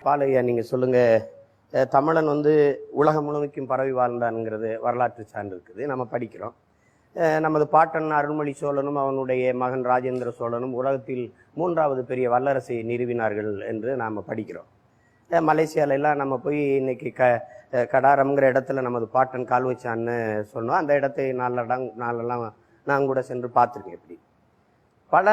பாலையா நீங்கள் சொல்லுங்கள். தமிழன் உலகம் முழுமைக்கும் பரவி வாழ்ந்தான்ங்கிறது வரலாற்று சான்று இருக்குது, நம்ம படிக்கிறோம். நமது பாட்டன் அருள்மொழி சோழனும் அவனுடைய மகன் ராஜேந்திர சோழனும் உலகத்தில் 3வது பெரிய வல்லரசை நிறுவினார்கள் என்று நாம் படிக்கிறோம். மலேசியாலெல்லாம் நம்ம போய் இன்னைக்கு கடாரம்ங்கிற இடத்துல நமது பாட்டன் கால் வச்சான்னு சொன்னோம். அந்த இடத்தை நாளெல்லாம் நான் கூட சென்று பார்த்துருக்கேன். எப்படி பல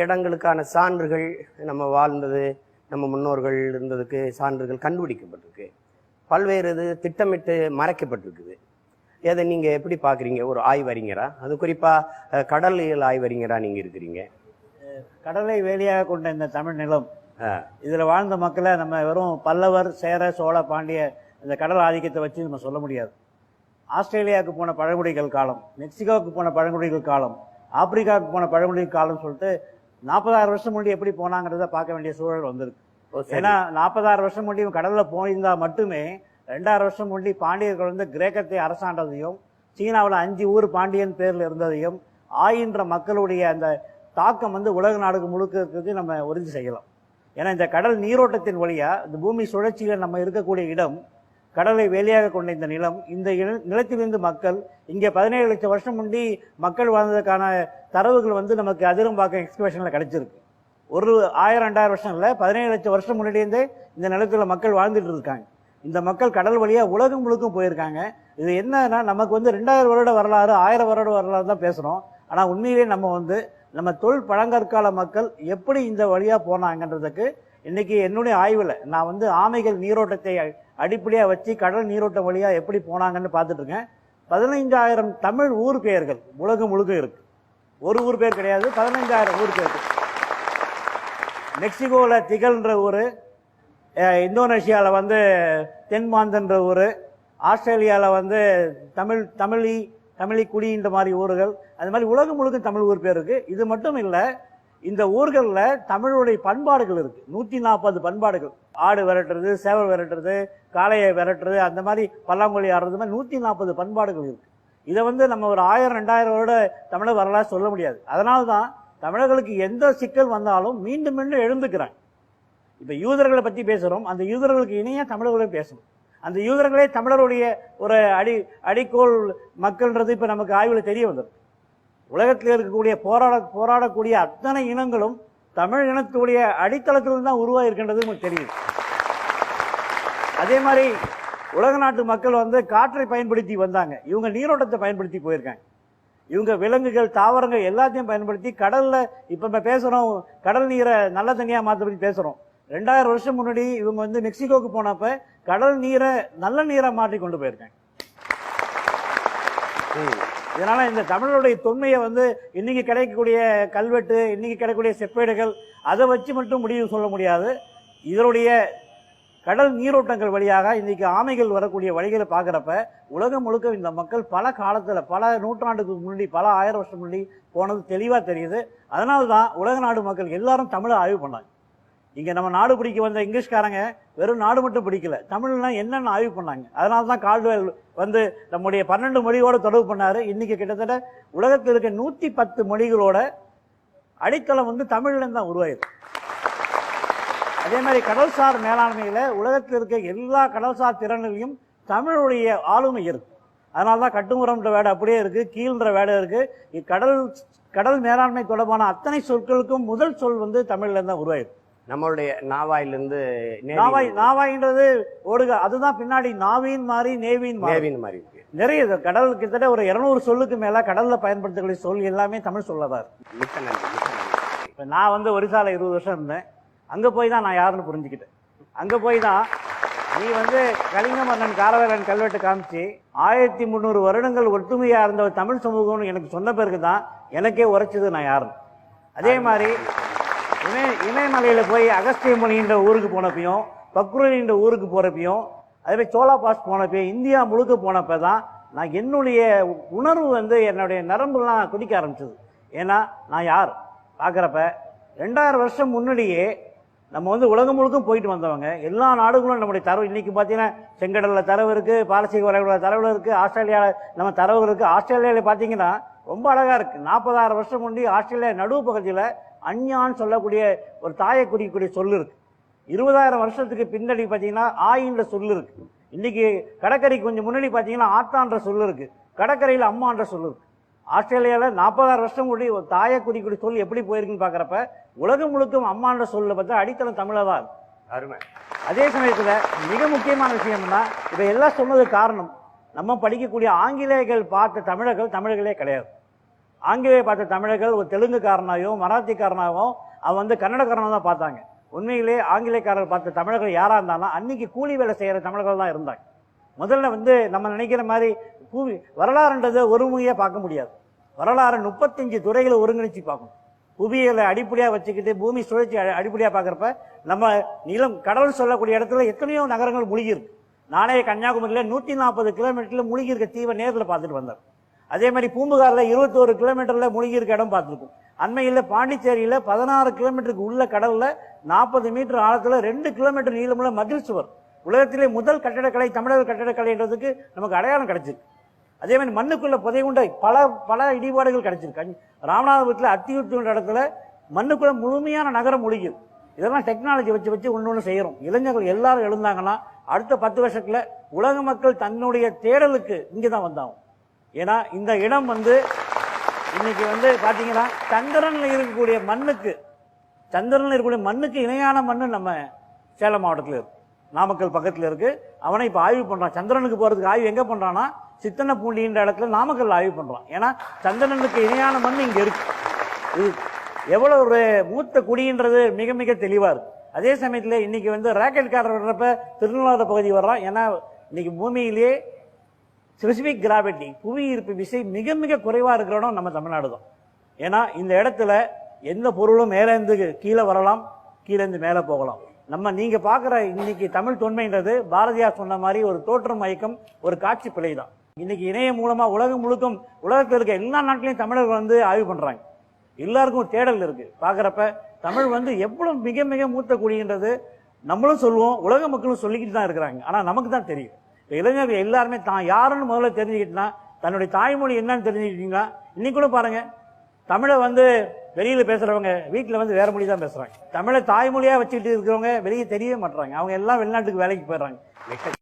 இடங்களுக்கான சான்றுகள், நம்ம வாழ்ந்தது, நம்ம முன்னோர்கள் இருந்ததுக்கு சான்றுகள் கண்டுபிடிக்கப்பட்டிருக்கு. பல்வேறு இது திட்டமிட்டு மறைக்கப்பட்டிருக்குது. அதை நீங்கள் எப்படி பார்க்குறீங்க? ஒரு ஆய்வறிஞரா, அது குறிப்பாக கடலியல் ஆய்வறிஞரா நீங்கள் இருக்கிறீங்க. கடலை வேலியாக கொண்ட இந்த தமிழ் நிலம், இதில் வாழ்ந்த மக்களை நம்ம வெறும் பல்லவர், சேர, சோழ, பாண்டிய இந்த கடல் ஆதிக்கத்தை வச்சு நம்ம சொல்ல முடியாது. ஆஸ்திரேலியாவுக்கு போன பழங்குடிகள் காலம், மெக்சிகோவுக்கு போன பழங்குடிகள் காலம், ஆப்பிரிக்காவுக்கு போன பழங்குடிகள் காலம் சொல்லிட்டு 40,000 வருஷம் முன்னாடி எப்படி போனாங்கிறத பார்க்க வேண்டிய சூழல் வந்திருக்கு. ஏன்னா 40,000 வருஷம் முன்னாடி கடல்ல போயிருந்தா மட்டுமே 2000 வருஷம் முன்னாடி பாண்டியர்கள் கிரேக்கத்தை அரசாண்டதையும், சீனாவில் 5 ஊர் பாண்டியன் பேர்ல இருந்ததையும், ஆயின்ற மக்களுடைய அந்த தாக்கம் உலக நாடுக்கு முழுக்க இருக்கிறது நம்ம உறுதி செய்யலாம். ஏன்னா இந்த கடல் நீரோட்டத்தின் வழியா இந்த பூமி சுழற்சியில நம்ம இருக்கக்கூடிய இடம், கடலை வேலியாக கொண்ட இந்த நிலம், இந்த நிலத்திலிருந்து மக்கள் இங்கே 17 லட்சம் வருஷம் முன்னாடி மக்கள் வாழ்ந்ததுக்கான தரவுகள் நமக்கு அதிரம்பாக்கம் எக்ஸ்கவேஷன்ல கிடைச்சிருக்கு. ஒரு 1000-2000 வருஷம் இல்லை, 17 லட்சம் வருஷம் முன்னாடியிருந்தே இந்த நிலத்துல மக்கள் வாழ்ந்துட்டு இருக்காங்க. இந்த மக்கள் கடல் வழியா உலகம் முழுக்கும் போயிருக்காங்க. இது என்னன்னா, நமக்கு 2000 வருட வரலாறு, 1000 வருட வரலாறு தான் பேசுறோம். ஆனா உண்மையிலேயே நம்ம தொல் பழங்கற்கால மக்கள் எப்படி இந்த வழியா போனாங்கன்றதுக்கு இன்னைக்கு என்னுடைய ஆய்வுல நான் ஆமைகள் நீரோட்டத்தை அடிப்படையா வச்சு கடல் நீரோட்டம் வழியா எப்படி போனாங்கன்னு பார்த்துட்டு இருக்கேன். 15,000 தமிழ் ஊர் பெயர்கள் உலகம் முழுக்க இருக்கு. ஒரு ஊர் பேர் கிடையாது, 15,000 ஊர் பேர். மெக்சிகோல திகழ்ன்ற ஊரு, இந்தோனேஷியாவில் தென்மாந்தன்ற ஊர், ஆஸ்திரேலியாவில் தமிழி குடின்ற மாதிரி ஊர்கள், அது மாதிரி உலகம் முழுக்க தமிழ் ஊர் பேர் இருக்கு. இது மட்டும் இல்லை, இந்த ஊர்களில் தமிழுடைய பண்பாடுகள் இருக்கு. 140 பண்பாடுகள். ஆடு விரட்டுறது, சேவல் விரட்டுறது, காளையை விரட்டுறது, அந்த மாதிரி பல்லாங்குழி ஆடுறது மாதிரி 140 பண்பாடுகள் இருக்கு. இதை நம்ம ஒரு 1000-2000 வருட தமிழர் வரலாறு சொல்ல முடியாது. அதனால தான் தமிழர்களுக்கு எந்த சிக்கல் வந்தாலும் மீண்டும் மீண்டும் எழுந்துக்கிறாங்க. இப்ப யூதர்களை பத்தி பேசுறோம், அந்த யூதர்களுக்கு இணையா தமிழர்களையும் பேசணும். அந்த யூதர்களே தமிழருடைய ஒரு அடிக்கோள் மக்கள்ன்றது இப்ப நமக்கு ஆய்வுல தெரிய வந்தது. உலகத்தில் இருக்கக்கூடிய போராடக்கூடிய அத்தனை இனங்களும் தமிழ் இனத்துடைய அடித்தளத்திலிருந்து தான் உருவாயிருக்கின்றது நமக்கு தெரியுது. அதே மாதிரி உலக நாட்டு மக்கள் காற்றை பயன்படுத்தி வந்தாங்க, இவங்க நீரோட்டத்தை பயன்படுத்தி போயிருக்காங்க. இவங்க விலங்குகள், தாவரங்கள் எல்லாத்தையும் பயன்படுத்தி கடல்ல இப்ப நம்ம பேசுறோம், கடல் நீரை நல்ல தண்ணியா மாற்ற பத்தி பேசுறோம். 2000 வருஷம் முன்னாடி இவங்க மெக்சிகோக்கு போனப்ப கடல் நீரை நல்ல நீரை மாற்றி கொண்டு போயிருக்காங்க. இதனால இந்த தமிழருடைய தொன்மையை இன்னைக்கு கிடைக்கக்கூடிய கல்வெட்டு, இன்னைக்கு கிடைக்கக்கூடிய செப்பேடுகள், அதை வச்சு மட்டும் முடிவு சொல்ல முடியாது. இதனுடைய கடல் நீரோட்டங்கள் வழியாக இன்னைக்கு ஆமைகள் வரக்கூடிய வழிகளை பார்க்குறப்ப உலகம் முழுக்க இந்த மக்கள் பல காலத்துல, பல நூற்றாண்டுக்கு முன்னாடி, பல 1000 வருஷம் முன்னாடி போனது தெளிவா தெரியுது. அதனால்தான் உலக நாடு மக்கள் எல்லாரும் தமிழை ஆய்வு பண்ணாங்க. இங்க நம்ம நாடு பிடிக்க வந்த இங்கிலீஷ்காரங்க வெறும் நாடு மட்டும் பிடிக்கல, தமிழ்னா என்னென்ன ஆய்வு பண்ணாங்க. அதனால்தான் கால்டுவெல் நம்முடைய 12 மொழியோட தொடர்பு பண்ணாரு. இன்னைக்கு கிட்டத்தட்ட உலகத்தில் இருக்க 110 மொழிகளோட அடித்தளம் தமிழ்ல தான் உருவாயிருக்கு. அதே மாதிரி கடல்சார் மேலாண்மையில உலகத்தில் இருக்க எல்லா கடல்சார் திறனிலையும் தமிழுடைய ஆளுமை இருக்கு. அதனாலதான் கட்டுமுறம்ன்ற வேடை அப்படியே இருக்கு, கீழ்ன்ற வேடை இருக்கு. கடல் மேலாண்மை தொடர்பான அத்தனை சொற்களுக்கும் முதல் சொல் தமிழ்ல தான் உருவாயிருக்கு. நம்மளுடைய நாவாயிலிருந்து நாவாயின்றது ஓடுக, அதுதான் பின்னாடி நாவின் மாறி நேவின் மாறி இருக்கு. நிறைய கடல் கிட்டத்தட்ட ஒரு 200 சொல்லுக்கு மேல கடல்ல பயன்படுத்தக்கூடிய சொல் எல்லாமே தமிழ் சொல்லதான் இருக்கு. இப்ப நான் ஒரிசால 20 வருஷம் இருந்தேன். அங்க போய் தான் நான் யாருன்னு புரிஞ்சுக்கிட்டேன். அங்க போய் தான் நீ கலிங்க மன்னன் காரவேலன் கல்வெட்டு காமிச்சு 1300 வருடங்கள் ஒற்றுமையா இருந்த ஒரு தமிழ் சமூகம்னு எனக்கு சொன்ன பிறகுதான் எனக்கே உரைச்சது நான் யாருன்னு. அதே மாதிரி இமயமலையில போய் அகஸ்தியமணின்ற ஊருக்கு போனப்பையும், பக்ருன்ற ஊருக்கு போறப்பையும், அதே மாதிரி சோலா பாஸ் போனப்பையும், இந்தியா முழுக்க போனப்பதான் நான் என்னுடைய உணர்வு என்னுடைய நரம்புலாம் குடிக்க ஆரம்பிச்சது. ஏன்னா நான் யார் பாக்குறப்ப 2000 வருஷம் முன்னாடியே நம்ம உலகம் முழுக்க போயிட்டு வந்தவங்க. எல்லா நாடுகளும் நம்முடைய தரவு இன்னைக்கு பாத்தீங்கன்னா செங்கடல்ல தரவு இருக்கு, பாரசீக வளைகுடா தரவுல இருக்கு, ஆஸ்திரேலியால நம்ம தரவு இருக்கு. ஆஸ்திரேலியால பாத்தீங்கன்னா ரொம்ப அழகா இருக்கு. 40,000 வருஷம் முன்னாடி ஆஸ்திரேலியா நடுவு பகுதியில அஞ்ஞான்னு சொல்லக்கூடிய ஒரு தாயை குறிக்கக்கூடிய சொல்லு இருக்கு. 20,000 வருஷத்துக்கு பின்னாடி பார்த்தீங்கன்னா ஆயின்ற சொல் இருக்கு. இன்னைக்கு கடற்கரைக்கு கொஞ்சம் முன்னாடி பார்த்தீங்கன்னா ஆத்தான்ற சொல் இருக்கு, கடற்கரையில் அம்மான்ற சொல் இருக்கு. ஆஸ்திரேலியாவில் 40,000 வருஷம் கூடி ஒரு தாயை குறிக்கூடிய சொல் எப்படி போயிருக்குன்னு பார்க்குறப்ப உலகம் முழுக்கும் அம்மான்ற சொல்ல பார்த்தா அடித்தளம் தமிழை தான். அருமை. அதே சமயத்தில் மிக முக்கியமான விஷயம் என்னன்னா, இதை எல்லாம் சொன்னதுக்கு காரணம் நம்ம படிக்கக்கூடிய ஆங்கிலேயர்கள் பார்த்த தமிழர்களே கிடையாது. ஆங்கிலேயர் பார்த்த தமிழர்கள் ஒரு தெலுங்குக்காரனாகவும் மராத்திக்காரனாகவும் அவன் வந்து கன்னடக்காரனாக தான் பார்த்தாங்க. உண்மையிலே ஆங்கிலேயக்காரர்கள் பார்த்த தமிழர்கள் யாராக இருந்தாலும் அன்னைக்கு கூலி வேலை செய்கிற தமிழர்கள் தான் இருந்தாங்க. முதல்ல வந்து நம்ம நினைக்கிற மாதிரி வரலாறுன்றதை ஒருமுறையாக பார்க்க முடியாது. வரலாறு 35 துறைகளை ஒருங்கிணைச்சு பார்க்கணும். புவியியலை அடிப்படையாக வச்சுக்கிட்டு பூமி சுழற்சி அடிப்படையாக பார்க்குறப்ப நம்ம நிலம் கடல் சொல்லக்கூடிய இடத்துல எத்தனையோ நகரங்கள் மூழ்கியிருக்கு. நானே கன்னியாகுமரியில் 140 கிலோமீட்டரில் மூழ்கி இருக்க தீவை நேரில் பார்த்துட்டு வந்தேன். அதே மாதிரி பூம்புகாரில் 21 கிலோமீட்டரில் மூழ்கி இருக்க இடம் பார்த்துருக்கும். அண்மையில் பாண்டிச்சேரியில் 16 கிலோமீட்டருக்கு உள்ள கடலில் 40 மீட்டர் ஆழத்தில் 2 கிலோமீட்டர் நீளமுள்ள மதில் சுவர், உலகத்திலே முதல் கட்டடக்கலை தமிழர் கட்டடக்கலைன்றதுக்கு நமக்கு அடையாளம் கிடைச்சிருக்கு. அதே மாதிரி மண்ணுக்குள்ள புதையுண்ட பல இடிபாடுகள் கிடைச்சிருக்கு. ராமநாதபுரத்தில் அத்தியூர் இடத்துல மண்ணுக்குள்ள முழுமையான நகரம் மூழ்கிது. இதெல்லாம் டெக்னாலஜி வச்சு ஒன்று செய்யறோம். இளைஞர்கள் எல்லாரும் எழுந்தாங்கன்னா அடுத்த 10 வருஷத்துல உலக மக்கள் தன்னுடைய தேடலுக்கு இங்கதான் வந்தாகும். ஏன்னா இந்த இடம் வந்து இன்னைக்கு வந்து பாத்தீங்கன்னா சந்திரன்ல இருக்கக்கூடிய மண்ணுக்கு இணையான மண்ணு நம்ம சேலம் மாவட்டத்தில் இருக்கு, நாமக்கல் பக்கத்துல இருக்கு. அவனை இப்ப ஆய்வு பண்றான். சந்திரனுக்கு போறதுக்கு ஆய்வு எங்க பண்றான்னா சித்தனப்பூண்டின்ற இடத்துல நாமக்கல் ஆய்வு பண்றான். ஏன்னா சந்திரனுக்கு இணையான மண் இங்க இருக்கு. இது எவ்வளவு ஒரு மூத்த குடின்றது மிக மிக தெளிவா இருக்கு. அதே சமயத்துல இன்னைக்கு வந்து ராக்கெட்காரர் வர்றப்ப திருநள்ளாறு பகுதி வர்றான். ஏன்னா இன்னைக்கு பூமியிலேயே ஸ்பெசிபிக் கிராவிட்டி புவி ஈர்ப்பு விசை மிக மிக குறைவா இருக்கிற இடம் நம்ம தமிழ்நாடு தான். ஏன்னா இந்த இடத்துல எந்த பொருளும் மேல இருந்து கீழே வரலாம், கீழே இருந்து மேலே போகலாம். நீங்க பாக்குற இன்னைக்கு தமிழ் தொன்மைன்றது பாரதியார் சொன்ன மாதிரி ஒரு தோற்றம் மயக்கம், ஒரு காட்சி பிழை தான். இன்னைக்கு இணையம் மூலமா உலகம் முழுக்கும் உலகத்தில் இருக்க எல்லா நாட்டிலையும் தமிழர்கள் வந்து ஆய்வு பண்றாங்க. எல்லாருக்கும் தேடல் இருக்கு. பாக்குறப்ப தமிழ் வந்து எவ்வளவு மிக மிக மூத்த குடின்றது நம்மளும் சொல்லுவோம், உலக மக்களும் சொல்லிக்கிட்டு தான் இருக்கிறாங்க. ஆனா நமக்கு தான் தெரியும். இளைஞர்கள் எல்லாருமே தான் யாருன்னு முதல்ல தெரிஞ்சுக்கிட்டா, தன்னுடைய தாய்மொழி என்னன்னு தெரிஞ்சுக்கிட்டீங்கன்னா, இன்னைக்கு கூட பாருங்க தமிழை வந்து வெளியில பேசுறவங்க வீட்டுல வந்து வேற மொழி தான் பேசுறாங்க. தமிழை தாய்மொழியா வச்சுக்கிட்டு இருக்கிறவங்க வெளியே தெரியவே மாட்டாங்க. அவங்க எல்லாம் வெளிநாட்டுக்கு வேலைக்கு போயிடுறாங்க.